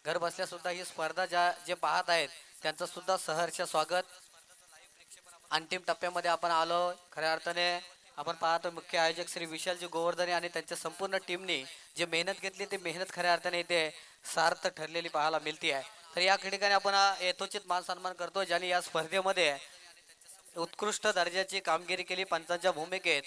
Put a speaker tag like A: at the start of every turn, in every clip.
A: घर बसल्या सुद्धा ही स्पर्धा जे पाहत आहेत त्यांचं सुद्धा सहर्ष स्वागत. अंतिम टप्प्यामध्ये आपण आलो. खऱ्या अर्थाने आपण पाहतो मुख्य आयोजक श्री विशालजी गोवर्धने आणि त्यांच्या संपूर्ण टीमने जे मेहनत घेतली ती मेहनत खऱ्या अर्थाने इथे सार्थ ठरलेली पाहायला मिळते आहे. तर या ठिकाणी आपण यथोचित मान सन्मान करतो ज्यांनी या स्पर्धेमध्ये उत्कृष्ट दर्जाची कामगिरी केली पंचांच्या भूमिकेत.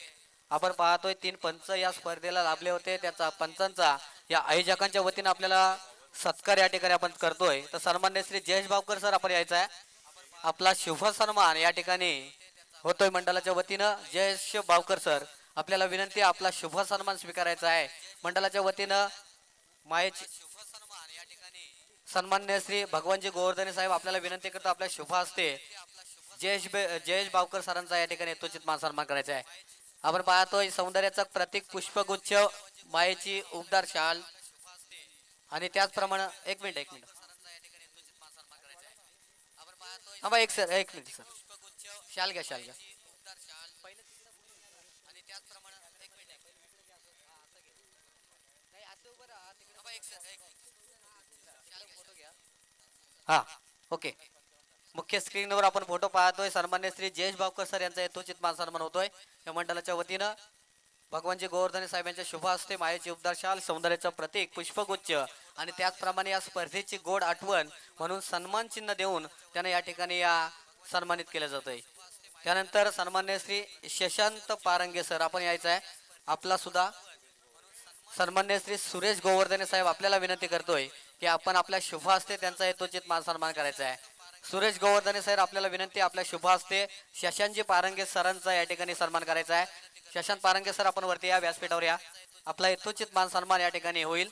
A: आपण पाहतोय 3 पंच या स्पर्धेला लाभले होते. त्याचा पंचांचा या आयोजकांच्या वतीने आपल्याला सत्कार या ठिकाणी आपण करतोय. तर सन्मान्य श्री जयेश भावकर सर आपण यायचा आहे. आपला शुभ सन्मान या ठिकाणी होतोय मंडळाच्या वतीनं. जयेश भावकर सर आपल्याला विनंती आपला शुभ सन्मान स्वीकारायचा आहे मंडळाच्या वतीनं. मायेची सन्मान्य श्री भगवानजी गोवर्धने साहेब आपल्याला विनंती करतो आपल्या शुभ हस्ते जयेश भावकर सरांचा या ठिकाणी यथोचित मान सन्मान करायचा आहे. आपण पाहतोय सौंदर्याचं प्रतीक पुष्पगुच्छ, मायेची उबदार शाल आणि त्याचप्रमाणे एक मिनिट हा एक मिनिट सर शाल घ्या. हा ओके. मुख्य स्क्रीनवर आपण फोटो पाहतोय. सन्मान्य श्री जयेश भावकर सर यांचा यथोचित मान सन्मान होतोय या मंडळाच्या वतीनं. भगवानजी गोवर्धने साहेबांच्या शुभ हस्ते मायेची उबदार शाल, सौंदर्याचं प्रतीक पुष्पगुच्छ आणि त्याचप्रमाणे या स्पर्धेची गोड आठवण म्हणून सन्मान चिन्ह देऊन त्यांना या ठिकाणी या सन्मानित केलं जातंय. त्यानंतर सन्मान्य श्री शशांत पारंगे सर आपण यायचं आहे. आपला सुद्धा सन्मान्य श्री सुरेश गोवर्धने साहेब आपल्याला विनंती करतोय की आपण आपल्या शुभ हस्ते त्यांचा यथोचित मान सन्मान करायचा आहे. सुरेश गोवर्धने सर आपल्याला विनंती आपल्या शुभ हस्ते शशांतजी पारंगे सरांचा या ठिकाणी सन्मान करायचा आहे. शशांत पारंगे सर आपण वरती या व्यासपीठावर या. आपला यथोचित मान सन्मान या ठिकाणी होईल.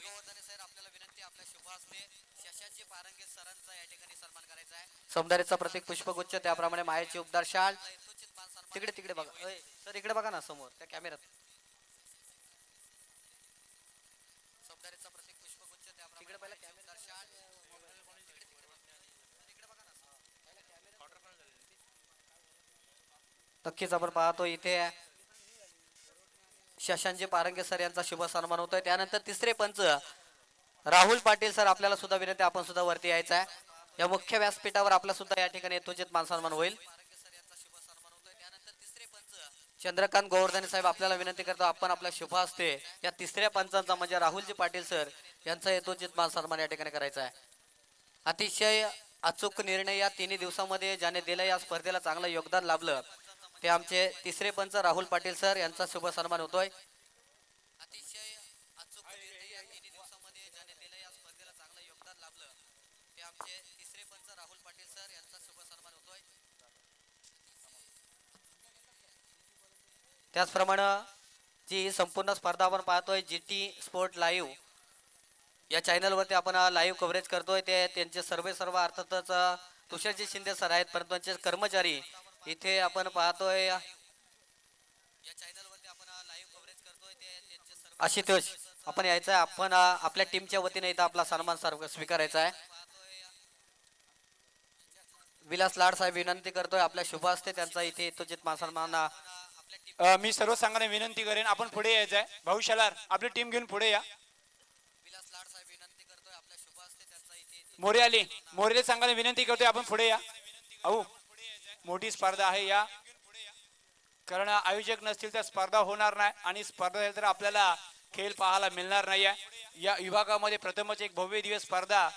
A: सौंदर्याचा प्रतीक पुष्पगुच्छ त्याप्रमाणे मायेची उबदार शाल. तिकडे बघा सर, इकडे बघा ना समोर त्या कॅमेऱ्यात. नक्कीच आपण पाहतो इथे शशांतजी पारंगे सर यांचा शुभ सन्मान होतोय. त्यानंतर तिसरे पंच राहुल पाटील सर आपल्याला सुद्धा विनंती आपण सुद्धा वरती यायचं आहे. या मुख्य व्यासपीठावर आपला सुद्धा या ठिकाणी यथोचित मान सन्मान होईल. चंद्रकांत गोवर्धने साहेब आपल्याला विनंती करतो आपण आपल्या शुभ हस्ते या तिसऱ्या पंचांचा म्हणजे राहुलजी पाटील सर यांचा यथोचित मान सन्मान या ठिकाणी करायचा आहे. अतिशय अचूक निर्णय या 3 दिवसामध्ये ज्याने दिला या स्पर्धेला चांगलं योगदान लाभलं ते आमचे तिसरे पंच राहुल पाटील सर यांचा शुभ सन्मान होतोय. त्याचप्रमाणे जी संपूर्ण स्पर्धा आपण पाहतोय GT स्पोर्ट लाईव्ह या चॅनलवरती आपण लाईव्ह कव्हरेज करतोय. ते त्यांचे सर्व अर्थातच तुषारजी शिंदे सर आहेत परंतु त्यांचे कर्मचारी इथे आपण पाहतोय. आशुतोष आपण यायचं आहे. आपण आपल्या टीमच्या वतीने इथं आपला सन्मान स्वीकारायचा आहे. विलास लाड साहेब विनंती करतोय आपल्या शुभ हस्ते त्यांचा इथे यथोचित मान सन्मान.
B: मी सर्व सांगाने विनंती करेन आपण पुढे यायचं आहे. भाऊ शलार आपली टीम घेऊन पुढे या. मोरे आली मोरेला सांगाने विनंती करतोय आपण पुढे या. अहो मोठी स्पर्धा आहे या कारण आयोजक नसतील तर स्पर्धा होणार नाही आणि स्पर्धा झाली तर आपल्याला खेळ पाहायला मिळणार नाही. या विभागामध्ये प्रथमच एक भव्य दिवस स्पर्धा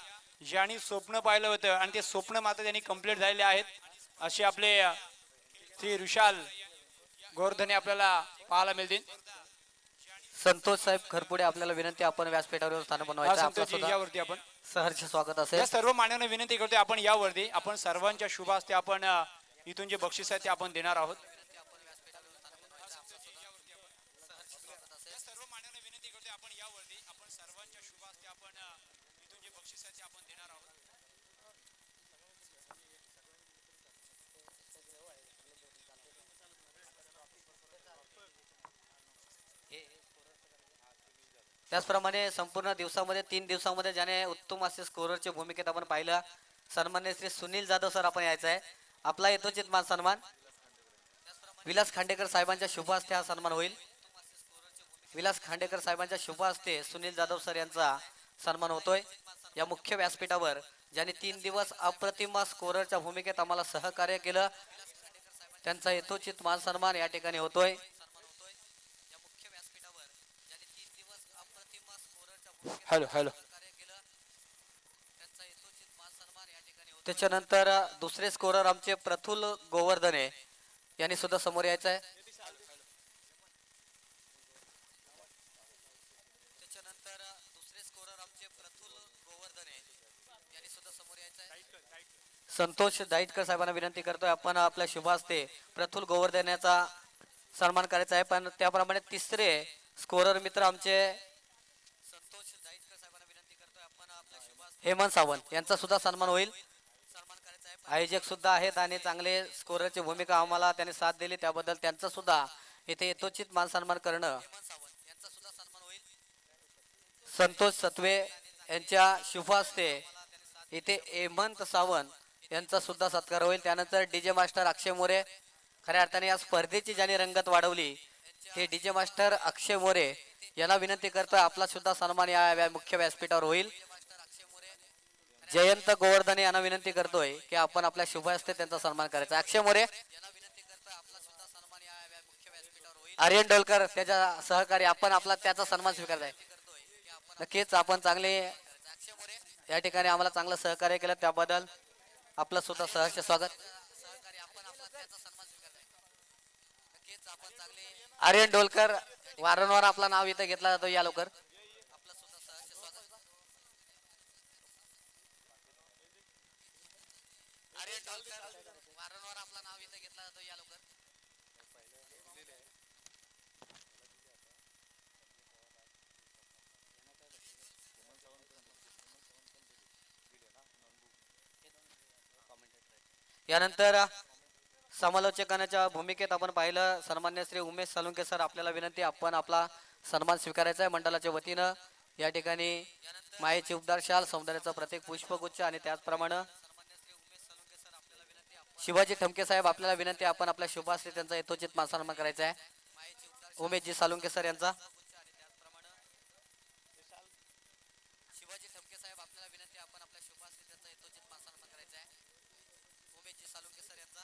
B: ज्यांनी स्वप्न पाहिलं होतं आणि ते स्वप्न मात्र त्यांनी कंप्लीट झालेले आहेत असे आपले श्री विशाल गोवर्धने आपल्याला पाहायला मिळतील.
A: संतोष साहेब खरपुडे आपल्याला विनंती आपण व्यासपीठावर स्थान बनवायचं
B: यावरती आपण
A: सहर्ष स्वागत असेल.
B: सर्व मान्यांना विनंती करतोय आपण यावरती आपण सर्वांच्या शुभ हस्ते आपण इथून जे बक्षीस आहे ते आपण देणार आहोत.
A: त्याचप्रमाणे संपूर्ण दिवसामध्ये 3 दिवसामध्ये ज्याने उत्तम असे स्कोररच्या भूमिकेत आपण पाहिलं सन्मान्य श्री सुनील जाधव सर आपण यायचं आहे. आपला यथोचित मान सन्मान विलास खांडेकर साहेबांच्या शुभ हस्ते हा सन्मान होईल. विलास खांडेकर साहेबांच्या शुभ हस्ते सुनील जाधव सर यांचा सन्मान होतोय. या मुख्य व्यासपीठावर ज्यांनी 3 दिवस अप्रतिम स्कोररच्या भूमिकेत आम्हाला सहकार्य केलं त्यांचा यथोचित मान सन्मान या ठिकाणी होतोय.
B: Hello hello.
A: त्याच्यानंतर दुसरे स्कोरर आमचे प्रफुल्ल गोवर्धने यांनी सुद्धा समोर यायचं आहे. त्याच्यानंतर दुसरे स्कोरर आमचे प्रफुल्ल गोवर्धने यांनी सुद्धा समोर यायचं आहे. संतोष दाईतकर साहेबांना विनंती करतोय आपण आपल्या शुभ हस्ते प्रफुल्ल गोवर्धनेचा सन्मान करायचा आहे. पण त्याप्रमाणे तिसरे स्कोरर मित्र आमचे हेमंत सावंत यांचा सुद्धा सन्मान होईल. आयोजक सुद्धा आहेत आणि चांगले स्कोररची भूमिका आम्हाला त्यांनी साथ दिली त्याबद्दल त्यांचा सुद्धा इथे यथोचित मान सन्मान करणं. संतोष सत्वे यांच्या शुभ हस्ते इथे हेमंत सावंत यांचा सुद्धा सत्कार होईल. त्यानंतर डीजे मास्टर अक्षय मोरे खऱ्या अर्थाने या स्पर्धेची ज्यांनी रंगत वाढवली ते डीजे मास्टर अक्षय मोरे यांना विनंती करतोय आपला सुद्धा सन्मान या मुख्य व्यासपीठावर होईल. जयंत गोवर्धने यांना विनंती करतोय की आपण आपल्या शुभ हस्ते त्यांचा सन्मान करायचा. अक्षय मोरे आर्यन डोलकर त्याच्या सहकारी आपण आपला त्याचा सन्मान स्वीकारलाय. नक्कीच आपण चांगले या ठिकाणी आम्हाला चांगलं सहकार्य केलं त्याबद्दल आपलं सुद्धा सहर्ष स्वागत. आर्यन डोलकर वारंवार आपला नाव इथं घेतला जातो या लवकर. यानंतर समालोचकांच्या भूमिकेत आपण पाहिलं सन्मान्य श्री उमेश सालुंके सर आपल्याला विनंती आपण आपला सन्मान स्वीकारायचा आहे. मंडळाच्या वतीनं या ठिकाणी मायेची उबदार शाल सौंदर्याचा प्रत्येक पुष्पगुच्छ आणि त्याचप्रमाणे शिवाजी ठमके साहेब आपल्याला विनंती आपण आपल्या शुभ हस्ते त्यांचा यथोचित मान सन्मान करायचा आहे. उमेशजी सालुंके सर यांचा शिवाजी ठमके साहेब आपल्याला विनंती आपण आपल्या शुभ हस्ते त्यांचा यथोचित मान सन्मान करायचा आहे. उमेशजी सालुंके सर यांचा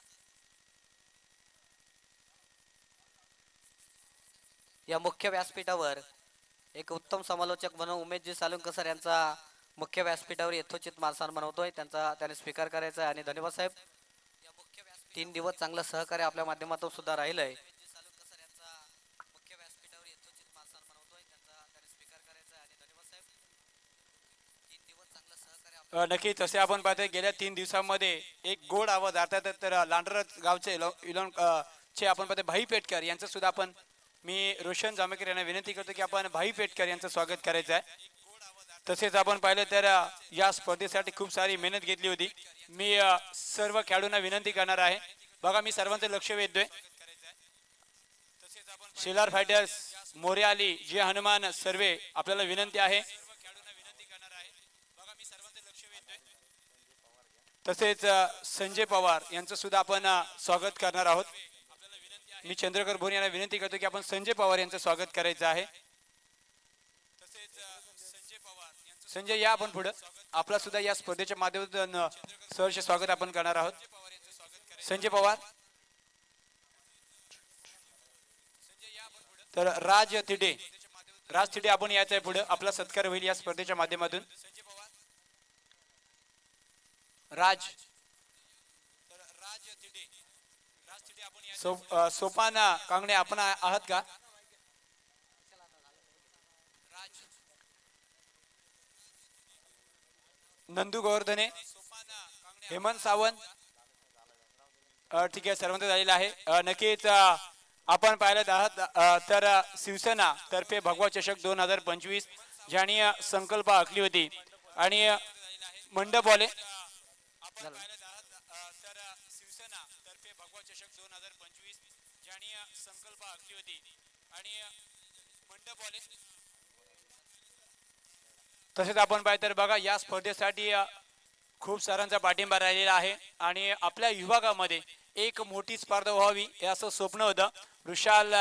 A: या मुख्य व्यासपीठावर एक उत्तम समालोचक म्हणून उमेशजी सालुंके सर यांचा मुख्य व्यासपीठावर यथोचित मान सन्मान होतोय त्यांचा त्याने स्वीकार करायचा आहे. आणि धन्यवाद साहेब 3 दिवस चांगलं सहकार्य आपल्या माध्यमातून सुद्धा राहिलंय.
B: नक्की तसे आपण पाहतोय गेल्या 3 दिवसांमध्ये एक गोड आवाज अर्थात तर लांडरत गावचे इलोन चे आपण पाहतोय भाई पेटकर यांचं सुद्धा आपण मी रोशन जामेकर यांना विनंती करतो की आपण भाई पेटकर यांचं स्वागत करायचं आहे. तसेच आपण पाहिलं तर या स्पर्धेसाठी खूप सारी मेहनत घेतली होती. मी सर्व खेळाडूंना विनंती करणार आहे बघा मी सर्वांचं लक्ष वेधतोय. शेलार फायटर्स मोर्याली जे हनुमान सर्वे आपल्याला विनंती आहे. तसेच संजय पवार यांचं सुद्धा आपण स्वागत करणार आहोत. मी चंद्रकर भोर यांना विनंती करतो की आपण संजय पवार यांचं स्वागत करायचं आहे. संजय या आपण पुढे आपला सुद्धा या स्पर्धेच्या माध्यमातून सहर्ष स्वागत आपण करणार आहोत. संजय पवार तर राज तिडे आपण यायचं आहे पुढे आपला सत्कार होईल या स्पर्धेच्या माध्यमातून. राज सोपान कांगणे आपण आहात का? नंदू गोवर्धने हेमंत सावंत ठीक आहे सर्वांचं झालेलं आहे. नक्कीच आपण पाहिलं आहात तर शिवसेना तर्फे भगवा चषक 2025 ज्यांनी संकल्प आखली होती आणि मंडप वाले तसेच आपण पाहिलं तर बघा या स्पर्धेसाठी खूप सारांचा पाठिंबा राहिलेला आहे आणि आपल्या विभागामध्ये एक मोठी स्पर्धा व्हावी हे असं स्वप्न होतं वृषाल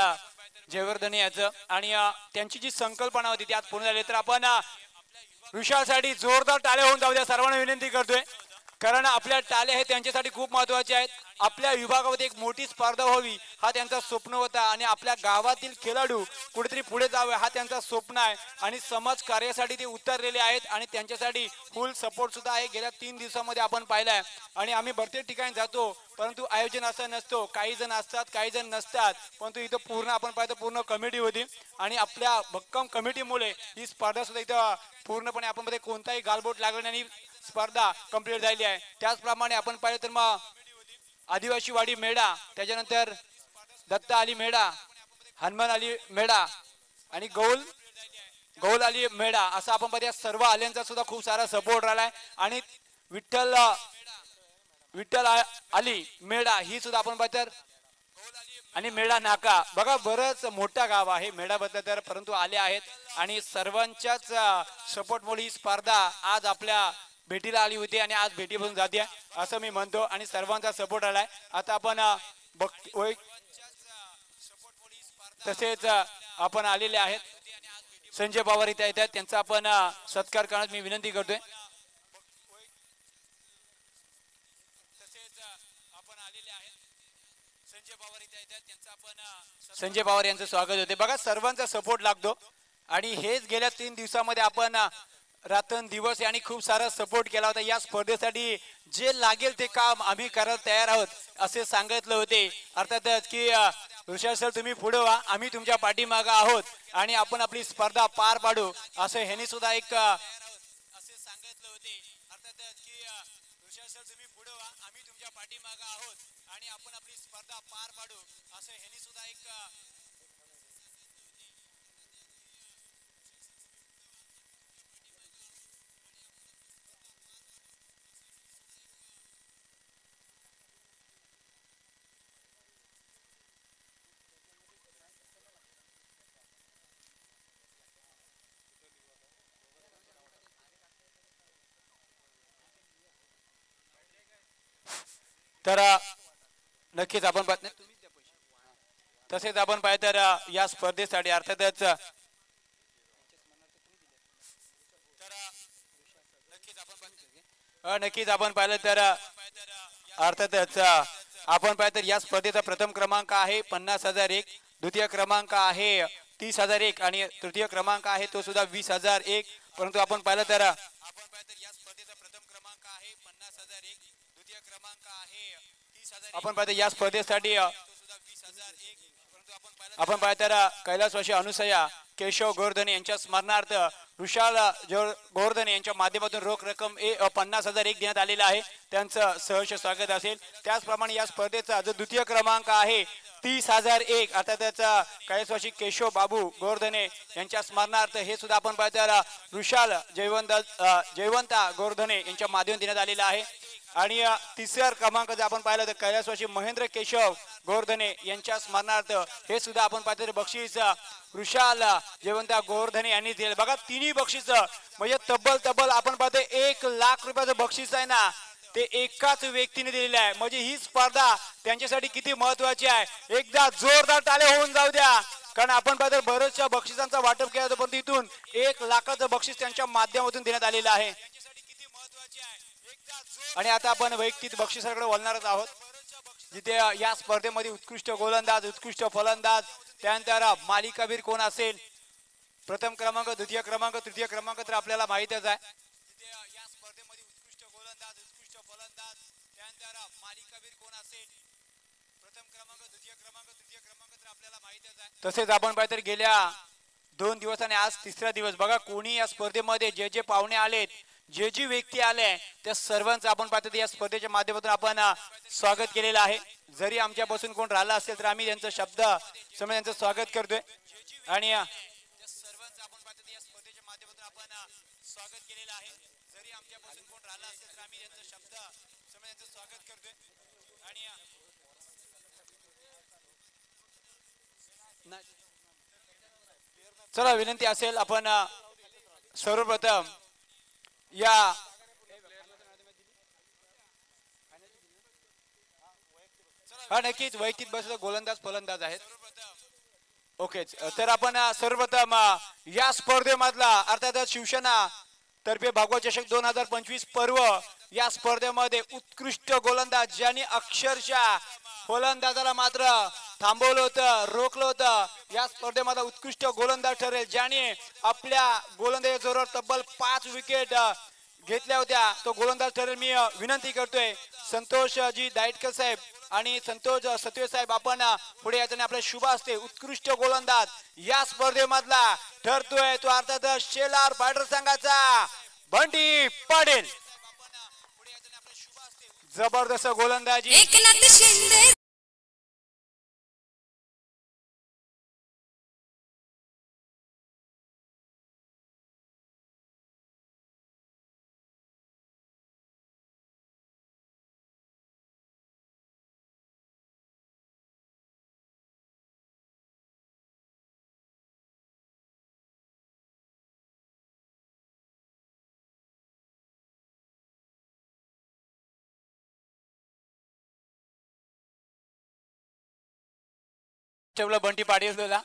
B: जयवर्धने याचं आणि त्यांची जी संकल्पना होती ती आज पूर्ण झाली. तर आपण विशालसाठी जोरदार टाळ्या होऊन जाऊ द्या सर्वांना विनंती करतोय, कारण आपल्या टाळ्या हे त्यांच्यासाठी खूप महत्वाचे आहेत. आपल्या विभागामध्ये एक मोठी स्पर्धा व्हावी हा त्यांचा स्वप्न होता आणि आपल्या गावातील खेळाडू कुठेतरी पुढे जावे हा त्यांचा स्वप्न आहे आणि समाज कार्यासाठी ते उतरलेले आहेत आणि त्यांच्यासाठी फुल सपोर्ट सुद्धा आहे. गेल्या 3 दिवसामध्ये आपण पाहिलाय आणि आम्ही भरपूर ठिकाणी जातो, परंतु आयोजन असं नसतो. काही जण असतात, काही जण नसतात, परंतु इथं पूर्ण आपण पाहतो पूर्ण कमिटी होती आणि आपल्या भक्कम कमिटीमुळे ही स्पर्धा सुद्धा इथं पूर्णपणे आपण मध्ये कोणताही गालबोट लागला नाही, स्पर्धा कंप्लीट झाली आहे. त्याचप्रमाणे आपण पाहिलं तर मग आदिवासी वाडी मेढा, त्याच्यानंतर दत्ता अली मेढा, हनुमान अली मेढा आणि गौल अली मेढा असं आपण पाहतो. सर्व आल्यांचा सुद्धा खूप सारा सपोर्ट राहिलाय आणि विठ्ठल अली मेढा ही सुद्धा आपण पाहतो आणि मेढा नाका बघा बरंच मोठा गाव आहे मेढाबद्दल तर, परंतु आले आहेत आणि सर्वांच्याच सपोर्टमुळे ही स्पर्धा आज आपल्या भेटीला आली होती आणि आज भेटीपासून जाते असं मी म्हणतो आणि सर्वांचा सपोर्ट आलाय. आता आपण तसेच आपण आलेले आहेत संजय पवार इथे येतात, त्यांचा आपण सत्कार करण्यास मी विनंती करतोय. संजय पवार यांचं स्वागत होते. बघा सर्वांचा सपोर्ट लागतो आणि हेच गेल्या 3 दिवसामध्ये आपण रात्रंदिवस आणि खूप सारा सपोर्ट केला होता. या स्पर्धेसाठी जे लागेल ते काम आम्ही करायला तयार आहोत असे सांगितले होते. अर्थातच की ऋषभ सर तुम्ही पुढे व्हा, आम्ही तुमच्या पाठीमागे आहोत आणि आपण आपली स्पर्धा पार पाडू असं ह्यांनी सुद्धा एक असे सांगितले होते. अर्थातच की ऋषभ सर तुम्ही पुढे व्हा, आम्ही तुमच्या पाठीमागे आहोत आणि आपण आपली स्पर्धा पार पाडू असं ह्यांनी सुद्धा एक तर नक्कीच आपण तसेच आपण पाहिजे तर या स्पर्धेसाठी अर्थातच नक्कीच आपण पाहिलं तर अर्थातच आपण पाहिलं तर या स्पर्धेचा प्रथम क्रमांक आहे 50,001, द्वितीय क्रमांक आहे 30,001 आणि तृतीय क्रमांक आहे तो सुद्धा 20,001. परंतु आपण पाहिलं तर या स्पर्धेचा प्रथम क्रमांक आहे 50,001, द्वितीय क्रमांक आहे 30,000. आपण पाहतो या स्पर्धेसाठी आपण पाहतो तर कैलासवासी अनुसया केशव गोवर्धने यांच्या स्मरणार्थ विशाल गोवर्धने यांच्या माध्यमातून रोख रक्कम 50,001 देण्यात आलेला आहे. त्यांचं सहर्ष स्वागत असेल. त्याचप्रमाणे या स्पर्धेचा जो द्वितीय क्रमांक आहे 30,001 आता त्याचा कैलासवासी केशव बाबू गोवर्धने यांच्या स्मरणार्थ हे सुद्धा आपण पाहतो विशाल जयवंता गोवर्धने यांच्या माध्यमातून देण्यात आलेला आहे. आणि तिसऱ्या क्रमांक जर आपण पाहिलं तर कैलासवासी महेंद्र केशव गोवर्धने यांच्या स्मरणार्थ हे सुद्धा आपण पाहतो बक्षीस विशाल जयवंता गोवर्धने यांनी दिले. बघा तिन्ही बक्षीस म्हणजे तब्बल आपण पाहतो 1 लाख रुपयाचं बक्षीस आहे ना ते एकाच व्यक्तीने दिलेलं आहे. म्हणजे ही स्पर्धा त्यांच्यासाठी किती महत्वाची आहे. एकदा जोरदार टाळ्या होऊन जाऊ द्या, कारण आपण पाहतो बरेचशा बक्षिसांचा वाटप केला होता पण तिथून 1 लाखाचं बक्षीस त्यांच्या माध्यमातून देण्यात आलेलं आहे. आणि आता आपण वैयक्तिक बक्षिसाकडे वळणारच आहोत, जिथे या स्पर्धेमध्ये उत्कृष्ट गोलंदाज, उत्कृष्ट फलंदाज, त्यानंतर मालिकावीर कोण असेल, प्रथम क्रमांक, द्वितीय क्रमांक, तृतीय क्रमांक तर आपल्याला माहितच आहे. या स्पर्धेमध्ये उत्कृष्ट गोलंदाज, उत्कृष्ट फलंदाज, त्यानंतर मालिकावीर कोण असेल, प्रथम क्रमांक, द्वितीय क्रमांक, तृतीय क्रमांक तर आपल्याला माहितच आहे. तसेच आपण पाहिजे गेल्या 2 दिवस आणि आज तिसरा दिवस बघा कोणी या स्पर्धेमध्ये जे पाहुणे आलेत, जे व्यक्ती आले त्या सर्वांचं आपण पाहतो या स्पर्धेच्या माध्यमातून आपण स्वागत केलेलं आहे. जरी आमच्यापासून कोण राहिला असेल तर आम्ही त्यांचं शब्द समोर त्यांचं स्वागत करतोय आणि सर्वांचं आपण पाहतो या स्पर्धेच्या माध्यमातून आपण स्वागत केलेलं आहे. जरी आमच्यापासून कोण राहिला असेल तर आम्ही त्यांचं शब्द समोर त्यांचं स्वागत करतोय आणि चला विनंती असेल आपण सर्वप्रथम या नक्कीच वैयक्तिक बस गोलंदाज फलंदाज आहेत. ओके तर आपण सर्वप्रथम या स्पर्धेमधला अर्थात शिवसेना तर्फे भागवत चषक 2025 पर्व या स्पर्धेमध्ये उत्कृष्ट गोलंदाज ज्यांनी अक्षरशः गोलंदाजाला मात्र थांबवलं होतं, रोखलं होतं. या स्पर्धेमध्ये उत्कृष्ट गोलंदाज ठरेल ज्याने आपल्या गोलंदाजी जोरावर तब्बल 5 विकेट घेतल्या होत्या. तो गोलंदाज ठरेल. मी विनंती करतोय संतोषजी दायटकर साहेब आणि संतोष सत्वे साहेब आपण पुढे यायचं. आपल्या शुभ असते उत्कृष्ट गोलंदाज या स्पर्धेमधला ठरतोय तो अर्थात शेलार फायटर संघाचा बंटी पाटील. जबरदस्त गोलंदाजी.
C: एकनाथ शिंदे
B: ठेवलं बंटी पाटील तुला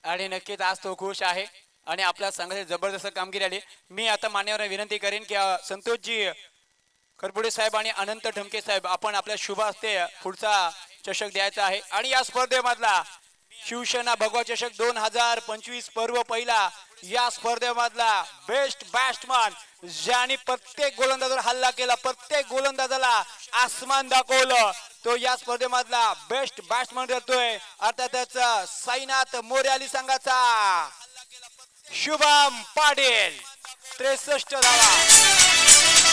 B: आणि नक्कीच आज तो खुश आहे आणि आपल्या संघाची जबरदस्त कामगिरी आली. मी आता मान्यवर विनंती करेन की संतोषजी खरपुडे साहेब आणि अनंत ढमके साहेब आपण आपल्या शुभ हस्ते पुढचा चषक द्यायचा आहे. आणि या स्पर्धेमधला शिवसेना भगवा चषक 2025 पर्व पहिला या स्पर्धेमधला बेस्ट बॅट्समन ज्यांनी प्रत्येक गोलंदाजावर हल्ला केला, प्रत्येक गोलंदाजाला आसमान दाखवलं, तो या स्पर्धेमधला बेस्ट बॅट्समन ठरतोय अर्थातच साईनाथ मोर्याली संघाचा शुभम पाटील. 63 धावा.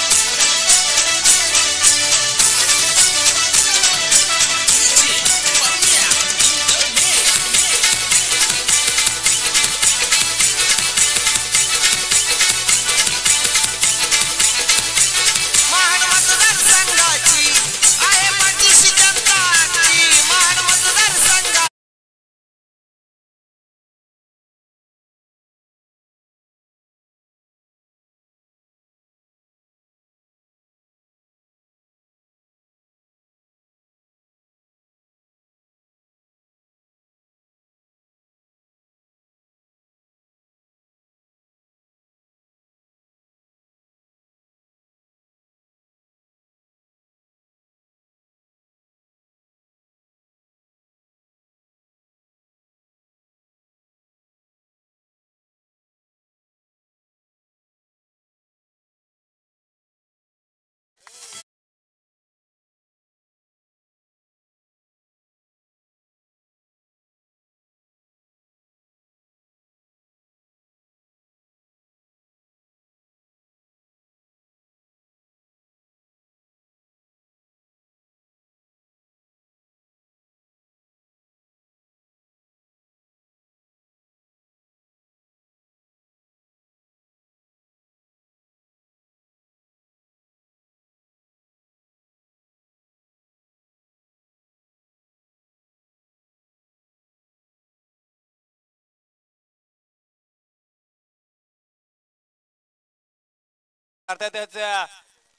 B: अर्थातच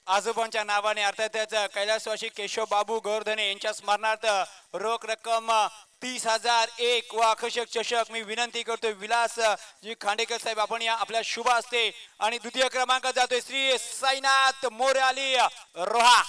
B: आजोबांच्या नावाने अर्थातच कैलासवासी केशव बाबू गोवर्धने यांच्या स्मरणार्थ रोख रक्कम 30,001 व आकर्षक चषक मी विनंती करतोय विलास जी खांडेकर साहेब आपण या आपल्या शुभ असते. आणि द्वितीय क्रमांक जातोय श्री साईनाथ मोर्याली रोहा.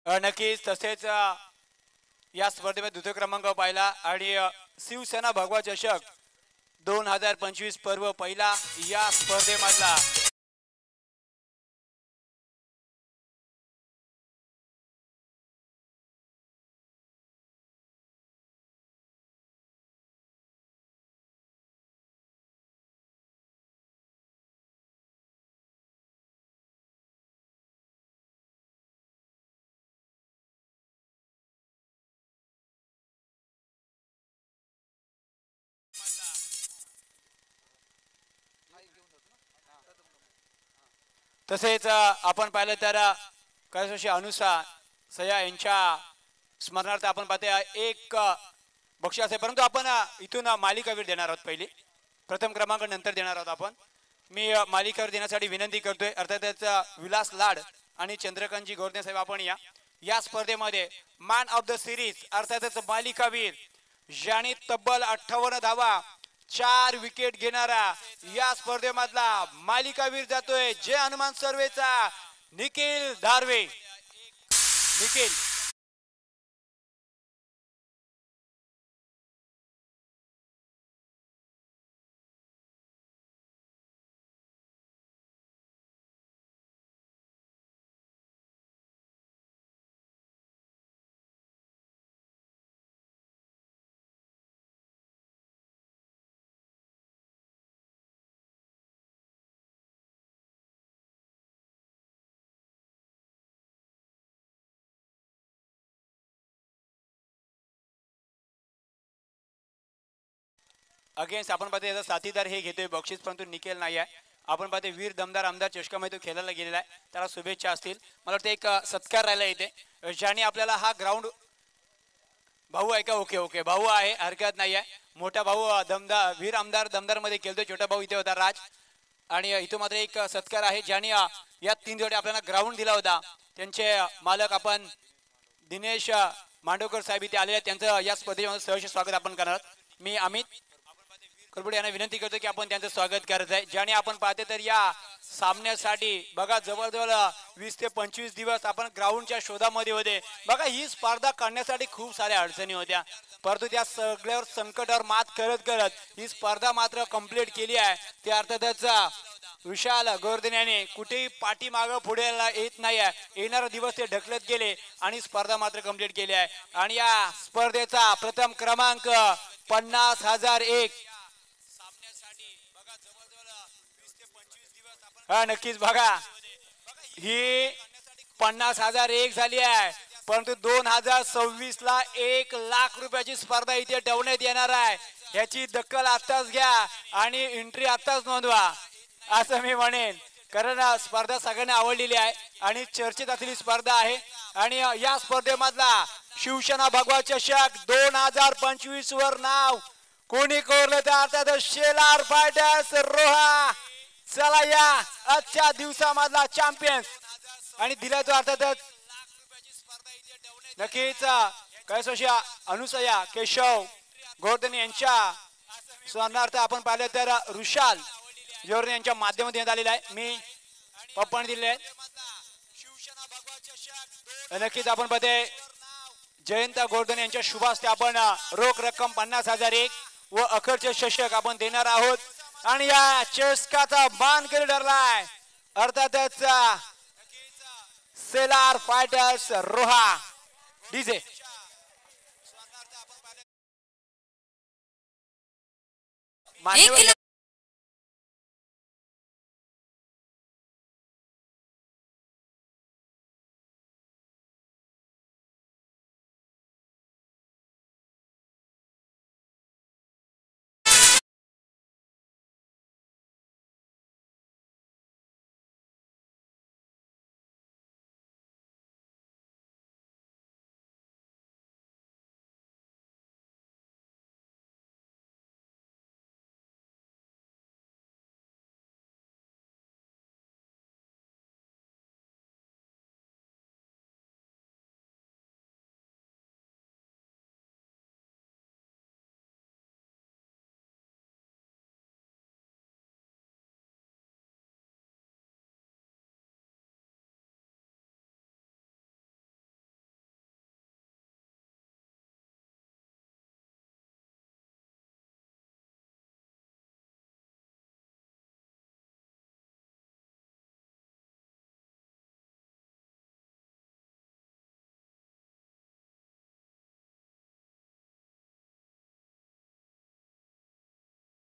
B: नक्कीच तसेच या स्पर्धेमध्ये द्वितीय क्रमांक पाहिला आणि शिवसेना भगवा चषक 2025 पर्व पहिला या स्पर्धेमधला तसेच आपण पाहिलं तर कैलासवासी अनुषा सया यांच्या स्मरणार्थ आपण पाहतो एक बक्षीस आहे, परंतु आपण इथून मालिकावीर देणार आहोत. पहिली प्रथम क्रमांक नंतर देणार आहोत आपण. मी मालिकावीर देण्यासाठी विनंती करतोय. अर्थातच विलास लाड आणि चंद्रकांतजी गोरदे साहेब आपण या स्पर्धेमध्ये मॅन ऑफ द सिरीज अर्थातच मालिकावीर ज्याने तब्बल 58 धावा 4 विकेट घेणारा या स्पर्धेमधला मालिकावीर जातोय जय हनुमान सर्वेचा निखिल धारवे. निखिल अगेन्स्ट आपण पाहतो याचा साथीदार हे घेतोय बक्षीस, परंतु निखिल नाही आहे. आपण पाहतो वीर दमदार आमदार चषकामध्ये तो खेळायला गेलेला आहे. त्याला शुभेच्छा असतील. मला वाटतं एक सत्कार राहिला इथे ज्याने आपल्याला हा ग्राउंड भाऊ आहे का. ओके ओके भाऊ आहे, हरकत नाही आहे. मोठा भाऊ दमदार वीर आमदार दमदार मध्ये खेळतोय. छोटा भाऊ इथे होता राज. आणि इथं मात्र एक सत्कार आहे ज्याने या 3 जोडे आपल्याला ग्राउंड दिला होता. त्यांचे मालक आपण दिनेश मांडवकर साहेब इथे आलेले आहेत. त्यांचं या स्पर्धेमध्ये सहर्ष स्वागत आपण करणार. मी अमित करबुडे यांना विनंती करतो की आपण त्यांचं स्वागत करत आहे. ज्याने आपण पाहते तर या सामन्यासाठी बघा जवळजवळ 20 ते 25 दिवस आपण ग्राउंडच्या शोधामध्ये होते. बघा ही स्पर्धा करण्यासाठी खूप साऱ्या अडचणी होत्या, परंतु त्या सगळ्यावर संकटावर मात करत करत ही स्पर्धा मात्र कंप्लीट केली आहे. ते अर्थातच विशाल गोवर्धन याने कुठेही पाठीमागं पुढे येत नाही आहे. येणारा दिवस ते ढकलत गेले आणि स्पर्धा मात्र कंप्लीट केली आहे. आणि या स्पर्धेचा प्रथम क्रमांक 50,001 हा नक्कीच बघा ही 50,001 झाली आहे, परंतु 2026 ला 1 लाख रुपयाची स्पर्धा इथे ठेवण्यात येणार आहे. याची दखल आताच घ्या आणि एंट्री आताच नोंदवा असं मी म्हणेन, कारण स्पर्धा सगळ्यांना आवडलेली आहे आणि चर्चेत असलेली स्पर्धा आहे. आणि या स्पर्धेमधला शिवसेना भगवा चषक 2025 वर नाव कोणी कोरलं तर अर्थात शेलार फायटर्स रोहा. चला या आजच्या दिवसामधला चॅम्पियन आणि दिला तो अर्थातच नक्कीच कैलासवासी अनुसया केशव गोवर्धन यांच्या स्मरणार्थ आपण पाहिलं तर ऋषाल जोरने यांच्या माध्यमातून देण्यात आलेला आहे. मी पप्पण दिले नक्कीच आपण पाहते जयंत गोवर्धन यांच्या शुभ हस्ते आपण रोख रक्कम 50,001 व अखरचे चषक आपण देणार आहोत. आणि या चषकाचा मानकरी ठरलाय अर्थातच सेलार फायटर्स रोहा. डीजे मान्यवर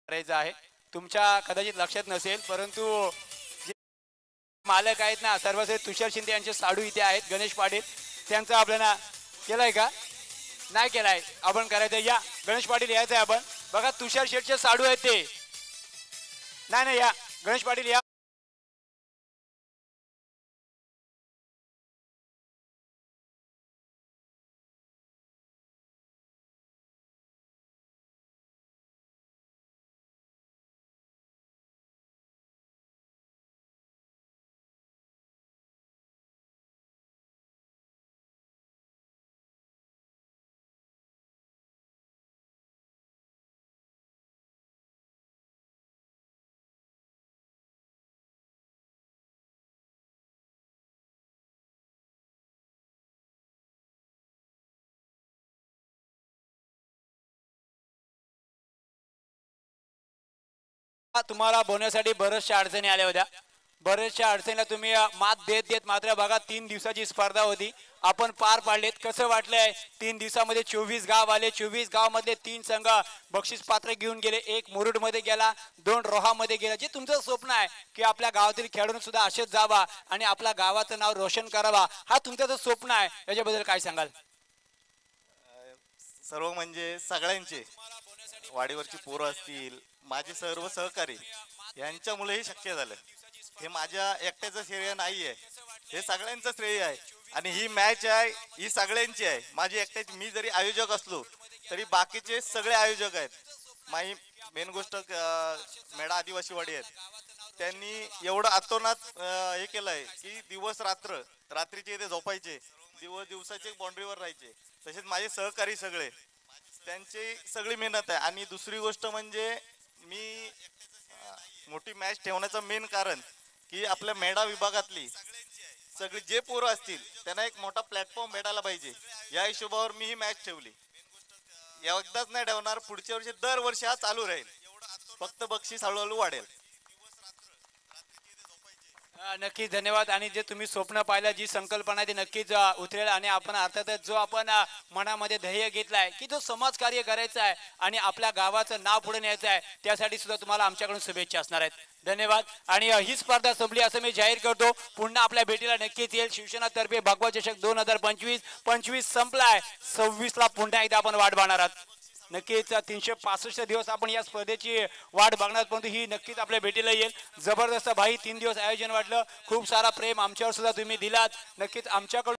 B: करायचं आहे. तुमच्या कदाचित लक्षात नसेल, परंतु जे मालक आहेत ना सर्वश्रेष्ठ तुषार शिंदे यांचे साडू इथे आहेत. गणेश पाटील त्यांचा आपल्याला केलाय का नाही केलाय आपण करायचं. या गणेश पाटील यायचं आहे आपण. बघा तुषार शेठचे साडू आहेत ते. नाही या गणेश पाटील या. तुम्हाला बोलण्यासाठी बऱ्याचशा अडचणी आल्या होत्या. बऱ्याचशा अडचणीला तुम्ही मात देत देत मात्र बघा 3 दिवसाची स्पर्धा होती, आपण पार पाडलेत. कसं वाटलंय 3 दिवसामध्ये 24 गाव आले, 24 गावामधले 3 संघ बक्षीस पात्र घेऊन गेले. एक मुरुड मध्ये गेला, 2 रोहामध्ये गेला. जे तुमचं स्वप्न आहे की आपल्या गावातील खेळाडून सुद्धा असेच जावा आणि आपल्या गावाचं नाव रोशन करावा, हा तुमचं जो स्वप्न आहे याच्याबद्दल काय सांगाल?
C: सर्व म्हणजे सगळ्यांचे वाडीवरची पोरं असतील, माझे सर्व सहकारी यांच्यामुळे हे शक्य झालं. हे माझ्या एकट्याचं श्रेय नाही आहे, हे सगळ्यांचं श्रेय आहे. आणि ही मॅच आहे ही सगळ्यांची आहे. माझी एकट्याची, मी जरी आयोजक असलो तरी बाकीचे सगळे आयोजक आहेत. माझी मेन गोष्ट मेढा आदिवासीवाडी आहेत, त्यांनी एवढं अतोनात हे केलंय की दिवस रात्र, रात्रीचे इथे झोपायचे, दिवसाचे बाउंड्रीवर राहायचे. तसेच माझे सहकारी सगळे, त्यांची सगळी मेहनत आहे. आणि दुसरी गोष्ट म्हणजे मी मोठी मॅच ठेवण्याचं मेन कारण की आपल्या मेढा विभागातली सगळी जे पोरं असतील त्यांना एक मोठा प्लॅटफॉर्म भेटायला पाहिजे, या हिशोबावर मी ही मॅच ठेवली. एकदाच नाही ठेवणार, पुढच्या वर्षी दरवर्षी हा चालू राहील, फक्त बक्षीस हळूहळू वाढेल.
B: नक्कीच धन्यवाद. आणि जे तुम्ही स्वप्न पाहिलं, जी संकल्पना आहे ती नक्कीच उतरेल. आणि आपण अर्थातच जो आपण मनामध्ये ध्येय घेतलाय की जो समाजकार्य करायचं आहे आणि आपल्या गावाचं नाव पुढे न्यायचं आहे, त्यासाठी सुद्धा तुम्हाला आमच्याकडून शुभेच्छा असणार आहेत. धन्यवाद. आणि ही स्पर्धा संपली असं मी जाहीर करतो. पुन्हा आपल्या भेटीला नक्कीच येईल. शिवसेना तर्फे भगवा चषक 2025 संपलाय, 26 ला पुन्हा एकदा आपण वाट पाहणार आहात. नक्कीच 365 दिवस आपण या स्पर्धेची वाट बघणार, परंतु ही नक्कीच आपल्या भेटीला येईल. जबरदस्त भाई 3 दिवस आयोजन वाटलं, खूप सारा प्रेम आमच्यावर सुद्धा तुम्ही दिलात. नक्कीच आमच्याकडून